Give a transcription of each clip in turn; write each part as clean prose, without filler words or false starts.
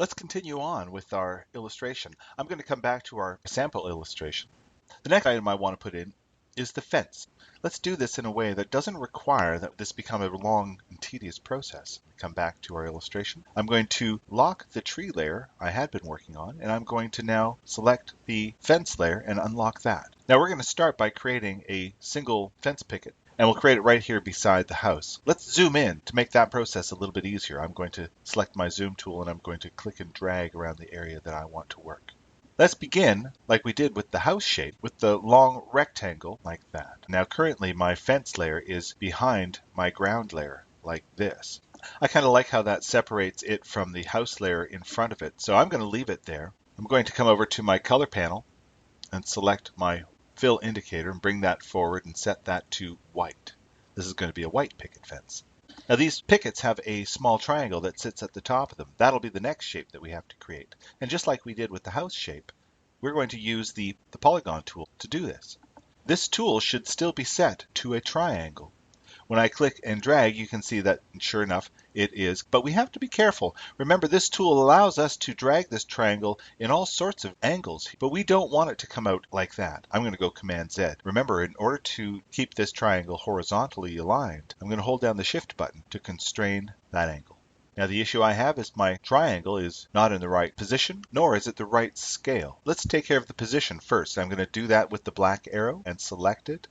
Let's continue on with our illustration. I'm going to come back to our sample illustration. The next item I want to put in is the fence. Let's do this in a way that doesn't require that this become a long and tedious process. Come back to our illustration. I'm going to lock the tree layer I had been working on, and I'm going to now select the fence layer and unlock that. Now we're going to start by creating a single fence picket, and we'll create it right here beside the house. Let's zoom in to make that process a little bit easier. I'm going to select my zoom tool and I'm going to click and drag around the area that I want to work. Let's begin, like we did with the house shape, with the long rectangle like that. Now currently my fence layer is behind my ground layer, like this. I kind of like how that separates it from the house layer in front of it, so I'm going to leave it there. I'm going to come over to my color panel and select my fill indicator and bring that forward and set that to white. This is going to be a white picket fence. Now these pickets have a small triangle that sits at the top of them. That'll be the next shape that we have to create. And just like we did with the house shape, we're going to use the polygon tool to do this. This tool should still be set to a triangle. When I click and drag, you can see that, sure enough, it is. But we have to be careful. Remember, this tool allows us to drag this triangle in all sorts of angles, but we don't want it to come out like that. I'm going to go Command Z. Remember, in order to keep this triangle horizontally aligned, I'm going to hold down the Shift button to constrain that angle. Now the issue I have is my triangle is not in the right position, nor is it the right scale. Let's take care of the position first. I'm going to do that with the black arrow and select it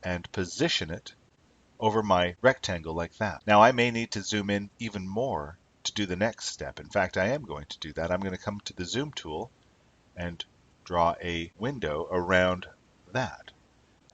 and position it over my rectangle like that. Now I may need to zoom in even more to do the next step. In fact, I am going to do that. I'm going to come to the zoom tool and draw a window around that.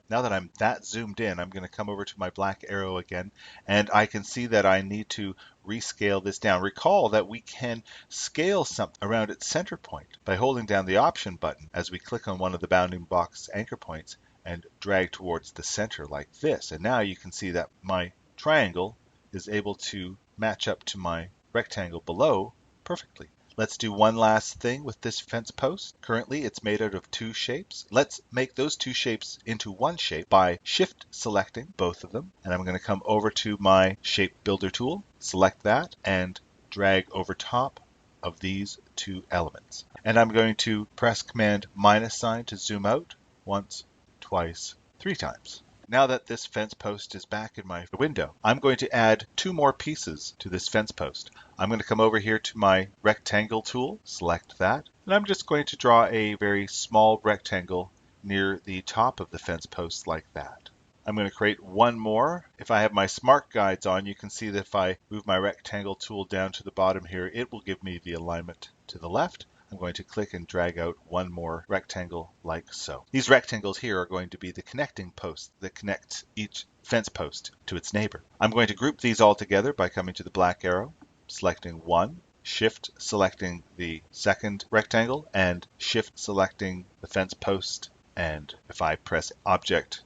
Now that I'm that zoomed in, I'm going to come over to my black arrow again, and I can see that I need to rescale this down. Recall that we can scale something around its center point by holding down the Option button as we click on one of the bounding box anchor points and drag towards the center like this. And now you can see that my triangle is able to match up to my rectangle below perfectly. Let's do one last thing with this fence post. Currently it's made out of two shapes. Let's make those two shapes into one shape by shift selecting both of them. And I'm going to come over to my shape builder tool, select that, and drag over top of these two elements. And I'm going to press Command minus sign to zoom out once, twice, three times. Now that this fence post is back in my window, I'm going to add two more pieces to this fence post. I'm going to come over here to my rectangle tool, select that, and I'm just going to draw a very small rectangle near the top of the fence post like that. I'm going to create one more. If I have my smart guides on, you can see that if I move my rectangle tool down to the bottom here, it will give me the alignment to the left. I'm going to click and drag out one more rectangle like so. These rectangles here are going to be the connecting posts that connect each fence post to its neighbor. I'm going to group these all together by coming to the black arrow, selecting one, shift selecting the second rectangle, and shift selecting the fence post. And if I press Object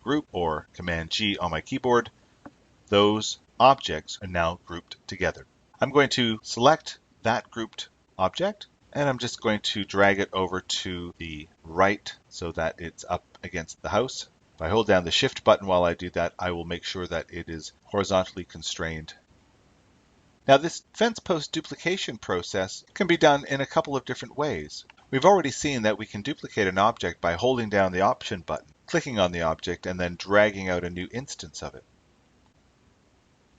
Group or Command G on my keyboard, those objects are now grouped together. I'm going to select that grouped object, and I'm just going to drag it over to the right so that it's up against the house. If I hold down the Shift button while I do that, I will make sure that it is horizontally constrained. Now this fence post duplication process can be done in a couple of different ways. We've already seen that we can duplicate an object by holding down the Option button, clicking on the object, and then dragging out a new instance of it,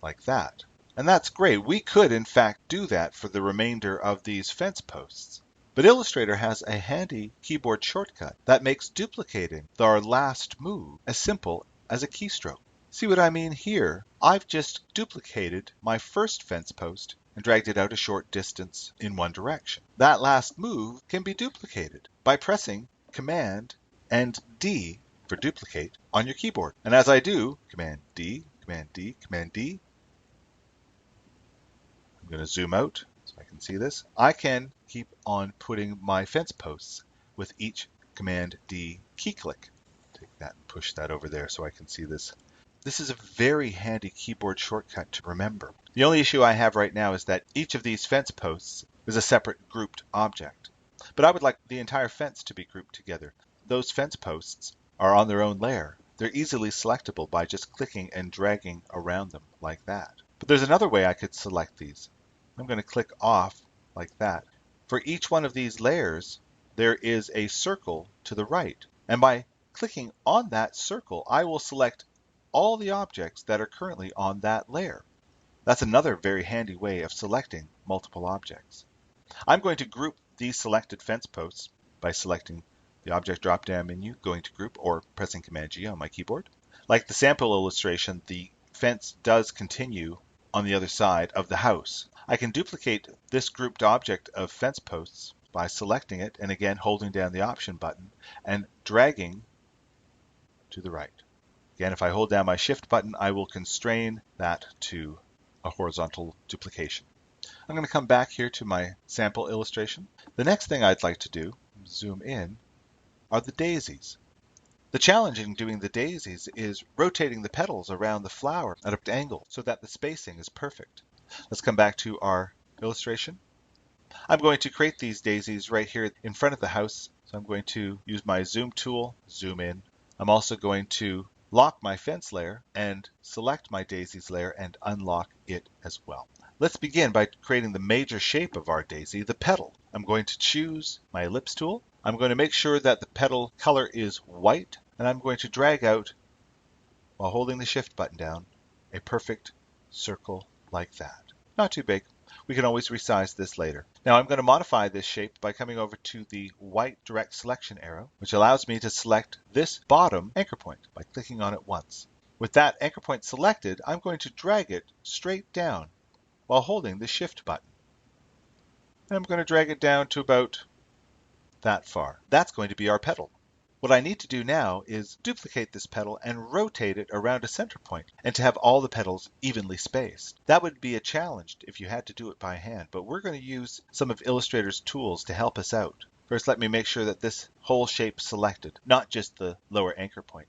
like that. And that's great. We could, in fact, do that for the remainder of these fence posts. But Illustrator has a handy keyboard shortcut that makes duplicating our last move as simple as a keystroke. See what I mean here? I've just duplicated my first fence post and dragged it out a short distance in one direction. That last move can be duplicated by pressing Command and D for duplicate on your keyboard. And as I do, Command D, Command D, Command D, I'm going to zoom out so I can see this. I can keep on putting my fence posts with each Command D key click. Take that and push that over there so I can see this. This is a very handy keyboard shortcut to remember. The only issue I have right now is that each of these fence posts is a separate grouped object. But I would like the entire fence to be grouped together. Those fence posts are on their own layer. They're easily selectable by just clicking and dragging around them like that. But there's another way I could select these. I'm going to click off like that. For each one of these layers, there is a circle to the right. And by clicking on that circle, I will select all the objects that are currently on that layer. That's another very handy way of selecting multiple objects. I'm going to group these selected fence posts by selecting the object drop-down menu, going to group, or pressing Command G on my keyboard. Like the sample illustration, the fence does continue on the other side of the house. I can duplicate this grouped object of fence posts by selecting it and again holding down the Option button and dragging to the right. Again, if I hold down my Shift button, I will constrain that to a horizontal duplication. I'm going to come back here to my sample illustration. The next thing I'd like to do, zoom in, are the daisies. The challenge in doing the daisies is rotating the petals around the flower at an angle so that the spacing is perfect. Let's come back to our illustration. I'm going to create these daisies right here in front of the house. So I'm going to use my zoom tool, zoom in. I'm also going to lock my fence layer and select my daisies layer and unlock it as well. Let's begin by creating the major shape of our daisy, the petal. I'm going to choose my ellipse tool. I'm going to make sure that the petal color is white, and I'm going to drag out, while holding the Shift button down, a perfect circle like that. Not too big. We can always resize this later. Now I'm going to modify this shape by coming over to the white direct selection arrow, which allows me to select this bottom anchor point by clicking on it once. With that anchor point selected, I'm going to drag it straight down while holding the Shift button. And I'm going to drag it down to about that far. That's going to be our petal. What I need to do now is duplicate this petal and rotate it around a center point and to have all the petals evenly spaced. That would be a challenge if you had to do it by hand, but we're going to use some of Illustrator's tools to help us out. First, let me make sure that this whole shape is selected, not just the lower anchor point.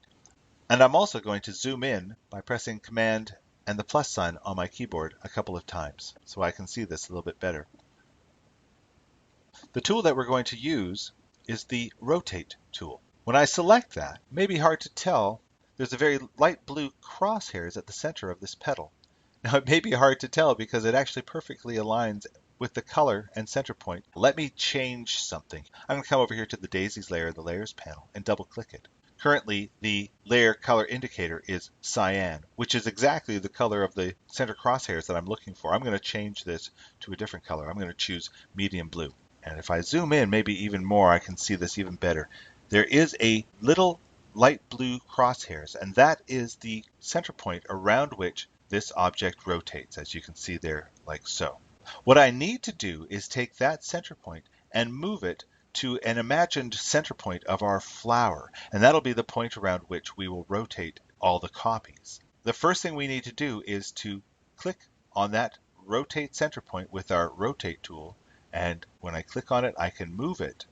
And I'm also going to zoom in by pressing Command and the plus sign on my keyboard a couple of times so I can see this a little bit better. The tool that we're going to use is the Rotate tool. When I select that, it may be hard to tell, there's a very light blue crosshairs at the center of this petal. Now it may be hard to tell because it actually perfectly aligns with the color and center point. Let me change something. I'm going to come over here to the daisies layer, the layers panel, and double click it. Currently, the layer color indicator is cyan, which is exactly the color of the center crosshairs that I'm looking for. I'm going to change this to a different color. I'm going to choose medium blue. And if I zoom in, maybe even more, I can see this even better. There is a little light blue crosshairs, and that is the center point around which this object rotates, as you can see there, like so. What I need to do is take that center point and move it to an imagined center point of our flower, and that'll be the point around which we will rotate all the copies. The first thing we need to do is to click on that rotate center point with our rotate tool, and when I click on it, I can move it.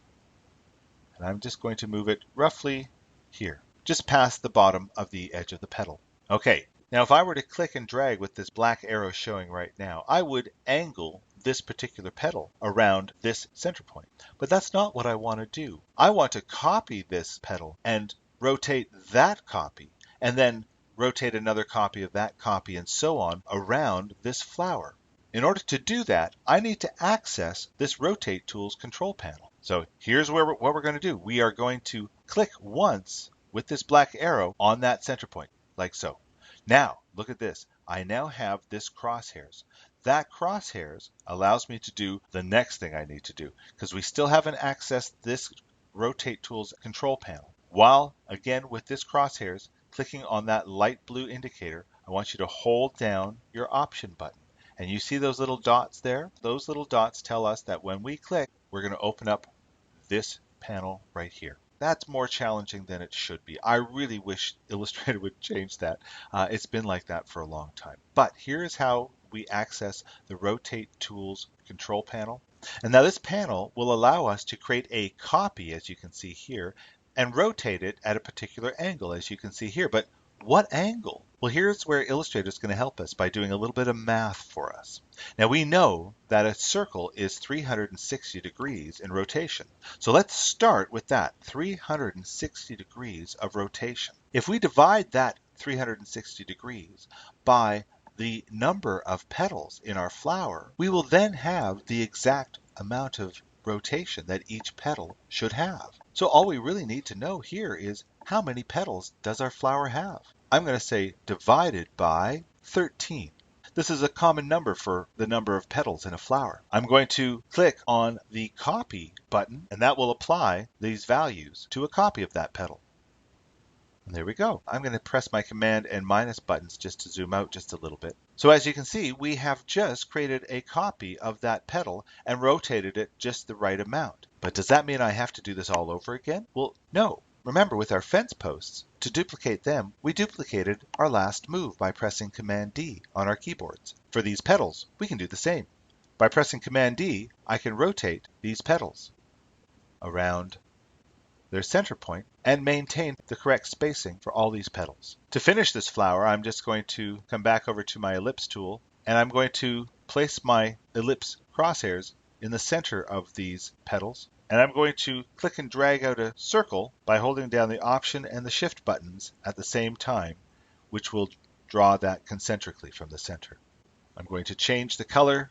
And I'm just going to move it roughly here, just past the bottom of the edge of the petal. Okay, now if I were to click and drag with this black arrow showing right now, I would angle this particular petal around this center point. But that's not what I want to do. I want to copy this petal and rotate that copy, and then rotate another copy of that copy, and so on around this flower. In order to do that, I need to access this Rotate Tool's control panel. So here's what we're going to do. We are going to click once with this black arrow on that center point, like so. Now, look at this. I now have this crosshairs. That crosshairs allows me to do the next thing I need to do, because we still haven't accessed this Rotate Tool's control panel. While, again, with this crosshairs, clicking on that light blue indicator, I want you to hold down your Option button. And you see those little dots there? Those little dots tell us that when we click, we're going to open up this panel right here. That's more challenging than it should be. I really wish Illustrator would change that. It's been like that for a long time. But here's how we access the Rotate Tools control panel. And now this panel will allow us to create a copy, as you can see here, and rotate it at a particular angle, as you can see here. But what angle? Well, here's where Illustrator is going to help us by doing a little bit of math for us. Now we know that a circle is 360 degrees in rotation. So let's start with that, 360 degrees of rotation. If we divide that 360 degrees by the number of petals in our flower, we will then have the exact amount of rotation that each petal should have. So all we really need to know here is how many petals does our flower have? I'm going to say divided by 13. This is a common number for the number of petals in a flower. I'm going to click on the copy button, and that will apply these values to a copy of that petal. And there we go. I'm going to press my command and minus buttons just to zoom out just a little bit. So as you can see, we have just created a copy of that petal and rotated it just the right amount. But does that mean I have to do this all over again? Well, no. Remember, with our fence posts, to duplicate them, we duplicated our last move by pressing Command D on our keyboards. For these petals, we can do the same. By pressing Command D, I can rotate these petals around their center point and maintain the correct spacing for all these petals. To finish this flower, I'm just going to come back over to my ellipse tool, and I'm going to place my ellipse crosshairs in the center of these petals. And I'm going to click and drag out a circle by holding down the Option and the Shift buttons at the same time, which will draw that concentrically from the center. I'm going to change the color,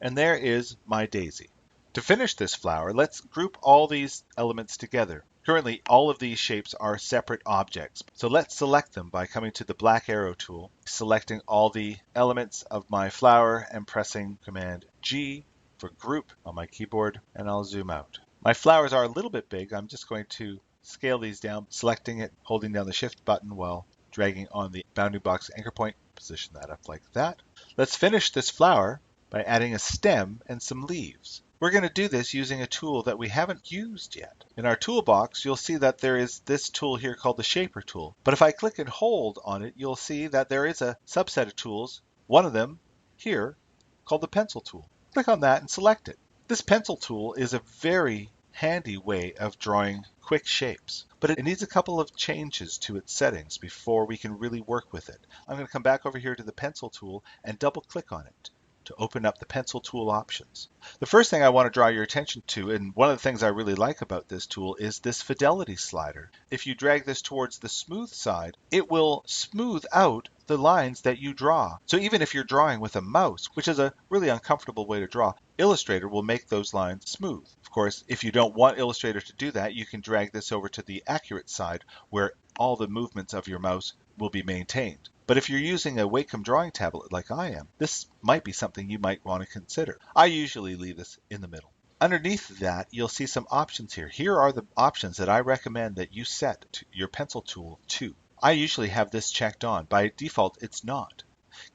and there is my daisy. To finish this flower, let's group all these elements together. Currently, all of these shapes are separate objects, so let's select them by coming to the black arrow tool, selecting all the elements of my flower and pressing Command G for group on my keyboard, and I'll zoom out. My flowers are a little bit big. I'm just going to scale these down, selecting it, holding down the Shift button while dragging on the bounding box anchor point. Position that up like that. Let's finish this flower by adding a stem and some leaves. We're going to do this using a tool that we haven't used yet. In our toolbox, you'll see that there is this tool here called the Shaper tool. But if I click and hold on it, you'll see that there is a subset of tools, one of them here, called the Pencil tool. Click on that and select it. This Pencil tool is a very handy way of drawing quick shapes, but it needs a couple of changes to its settings before we can really work with it. I'm going to come back over here to the Pencil tool and double click on it to open up the Pencil tool options. The first thing I want to draw your attention to, and one of the things I really like about this tool, is this fidelity slider. If you drag this towards the smooth side, it will smooth out the lines that you draw. So even if you're drawing with a mouse, which is a really uncomfortable way to draw, Illustrator will make those lines smooth. Of course, if you don't want Illustrator to do that, you can drag this over to the accurate side where all the movements of your mouse will be maintained. But if you're using a Wacom drawing tablet like I am, this might be something you might want to consider. I usually leave this in the middle. Underneath that, you'll see some options here. Here are the options that I recommend that you set to your Pencil tool to. I usually have this checked on. By default, it's not.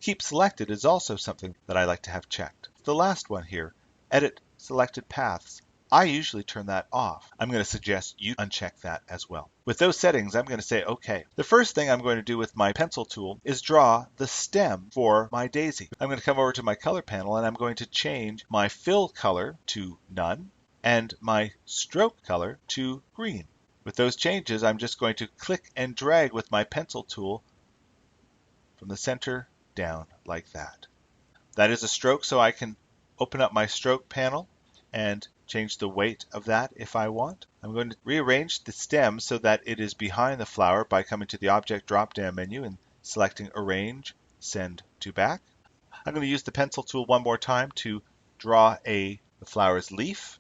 Keep Selected is also something that I like to have checked. The last one here, Edit Selected Paths. I usually turn that off. I'm going to suggest you uncheck that as well. With those settings, I'm going to say OK. The first thing I'm going to do with my Pencil tool is draw the stem for my daisy. I'm going to come over to my color panel and I'm going to change my fill color to none and my stroke color to green. With those changes, I'm just going to click and drag with my Pencil tool from the center down like that. That is a stroke, so I can open up my stroke panel and change the weight of that if I want. I'm going to rearrange the stem so that it is behind the flower by coming to the Object drop-down menu and selecting Arrange, Send to Back. I'm going to use the Pencil tool one more time to draw the flower's leaf.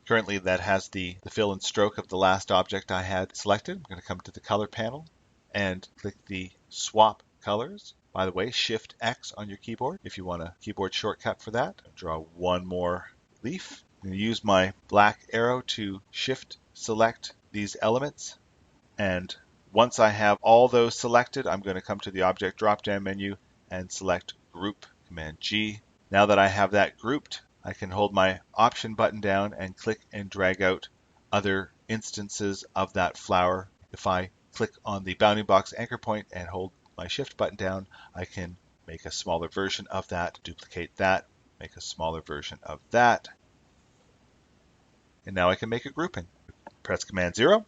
Currently that has the fill and stroke of the last object I had selected. I'm going to come to the Color panel and click the Swap Colors. By the way, Shift X on your keyboard if you want a keyboard shortcut for that. Draw one more leaf. I'm going to use my black arrow to shift select these elements. And once I have all those selected, I'm going to come to the Object drop-down menu and select Group, Command G. Now that I have that grouped, I can hold my Option button down and click and drag out other instances of that flower. If I click on the bounding box anchor point and hold my Shift button down, I can make a smaller version of that, duplicate that, make a smaller version of that. And now I can make a grouping. Press Command 0.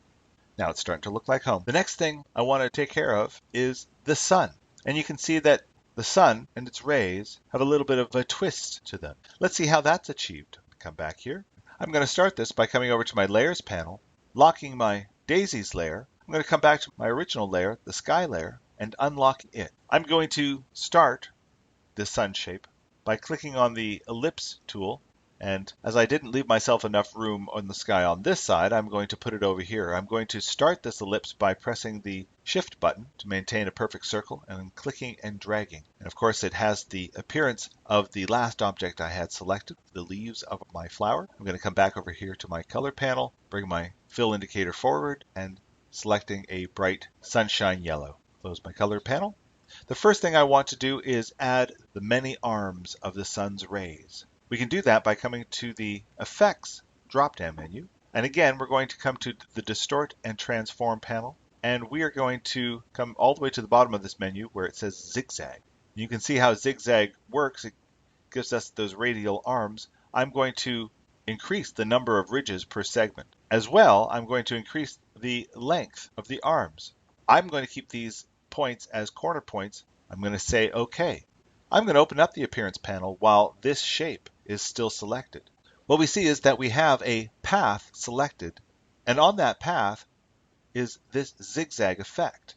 Now it's starting to look like home. The next thing I want to take care of is the sun. And you can see that the sun and its rays have a little bit of a twist to them. Let's see how that's achieved. Come back here. I'm going to start this by coming over to my Layers panel, locking my Daisies layer. I'm going to come back to my original layer, the sky layer, and unlock it. I'm going to start the sun shape by clicking on the ellipse tool. And as I didn't leave myself enough room on the sky on this side, I'm going to put it over here. I'm going to start this ellipse by pressing the Shift button to maintain a perfect circle and then clicking and dragging. And of course, it has the appearance of the last object I had selected, the leaves of my flower. I'm going to come back over here to my color panel, bring my fill indicator forward, and selecting a bright sunshine yellow. Close my color panel. The first thing I want to do is add the many arms of the sun's rays. We can do that by coming to the Effects drop-down menu. And again, we're going to come to the Distort and Transform panel. And we are going to come all the way to the bottom of this menu where it says Zigzag. You can see how Zigzag works. It gives us those radial arms. I'm going to increase the number of ridges per segment. As well, I'm going to increase the length of the arms. I'm going to keep these points as corner points. I'm going to say OK. I'm going to open up the Appearance panel while this shape is still selected. What we see is that we have a path selected, and on that path is this zigzag effect.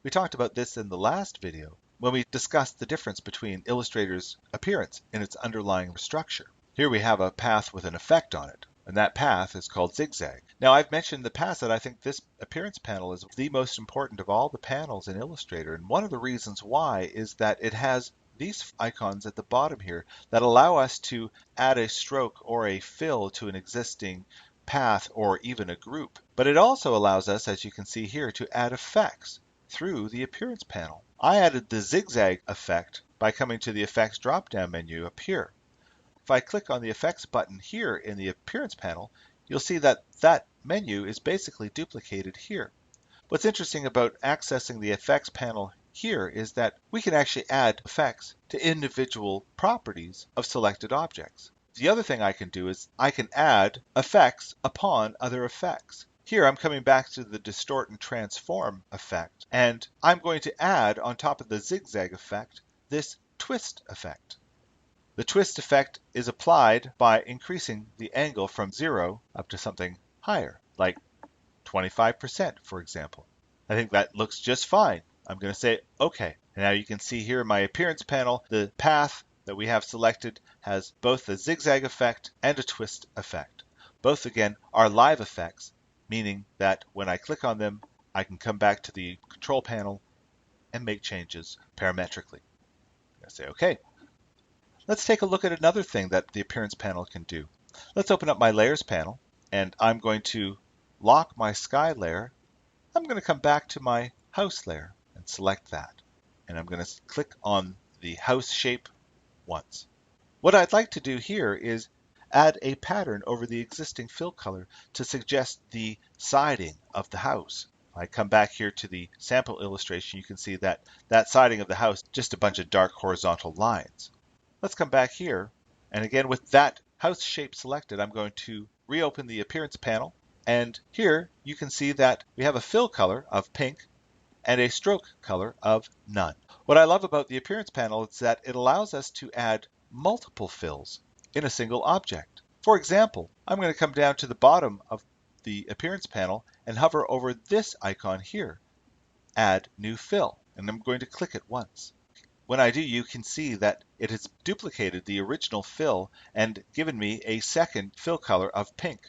We talked about this in the last video when we discussed the difference between Illustrator's appearance and its underlying structure. Here we have a path with an effect on it, and that path is called zigzag. Now, I've mentioned in the past that I think this appearance panel is the most important of all the panels in Illustrator, and one of the reasons why is that it has these icons at the bottom here that allow us to add a stroke or a fill to an existing path or even a group. But it also allows us, as you can see here, to add effects through the Appearance panel. I added the zigzag effect by coming to the Effects drop-down menu up here. If I click on the Effects button here in the Appearance panel, you'll see that that menu is basically duplicated here. What's interesting about accessing the Effects panel here is that we can actually add effects to individual properties of selected objects. The other thing I can do is I can add effects upon other effects. Here I'm coming back to the Distort and Transform effect, and I'm going to add on top of the zigzag effect this twist effect. The twist effect is applied by increasing the angle from 0 up to something higher, like 25%, for example. I think that looks just fine. I'm going to say OK. And now you can see here in my Appearance panel, the path that we have selected has both a zigzag effect and a twist effect. Both, again, are live effects, meaning that when I click on them, I can come back to the Control panel and make changes parametrically. I'm going to say OK. Let's take a look at another thing that the Appearance panel can do. Let's open up my Layers panel, and I'm going to lock my sky layer. I'm going to come back to my house layer and select that. And I'm going to click on the house shape once. What I'd like to do here is add a pattern over the existing fill color to suggest the siding of the house. I come back here to the sample illustration, you can see that that siding of the house is just a bunch of dark horizontal lines. Let's come back here, and again with that house shape selected, I'm going to reopen the Appearance panel, and here you can see that we have a fill color of pink and a stroke color of none. What I love about the Appearance panel is that it allows us to add multiple fills in a single object. For example, I'm going to come down to the bottom of the Appearance panel and hover over this icon here, Add New Fill, and I'm going to click it once. When I do, you can see that it has duplicated the original fill and given me a second fill color of pink,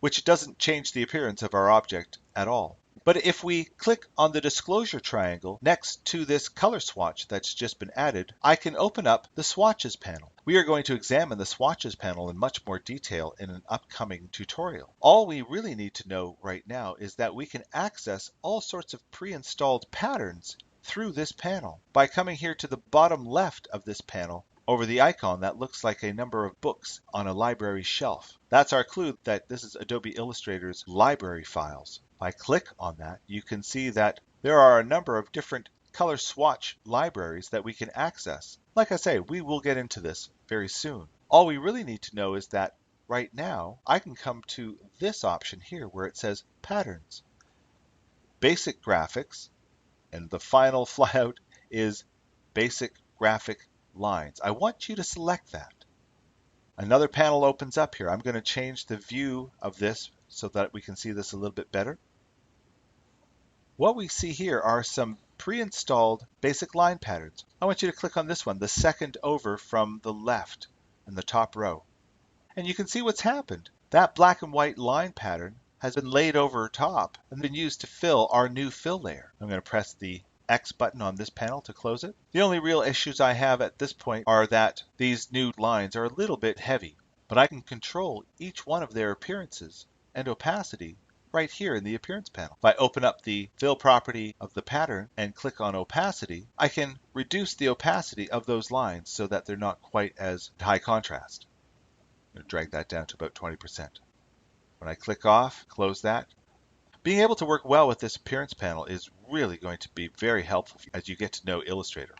which doesn't change the appearance of our object at all. But if we click on the disclosure triangle next to this color swatch that's just been added, I can open up the swatches panel. We are going to examine the swatches panel in much more detail in an upcoming tutorial. All we really need to know right now is that we can access all sorts of pre-installed patterns through this panel by coming here to the bottom left of this panel over the icon that looks like a number of books on a library shelf. That's our clue that this is Adobe Illustrator's library files. If I click on that, you can see that there are a number of different color swatch libraries that we can access. Like I say, we will get into this very soon. All we really need to know is that right now I can come to this option here where it says Patterns, Basic Graphics, and the final flyout is Basic Graphic Lines. I want you to select that. Another panel opens up here. I'm going to change the view of this so that we can see this a little bit better. What we see here are some pre-installed basic line patterns. I want you to click on this one, the second over from the left in the top row. And you can see what's happened. That black and white line pattern has been laid over top and been used to fill our new fill layer. I'm going to press the X button on this panel to close it. The only real issues I have at this point are that these new lines are a little bit heavy, but I can control each one of their appearances and opacity right here in the appearance panel. If I open up the fill property of the pattern and click on opacity, I can reduce the opacity of those lines so that they're not quite as high contrast. I'm going to drag that down to about 20%. When I click off, close that. Being able to work well with this appearance panel is really going to be very helpful as you get to know Illustrator.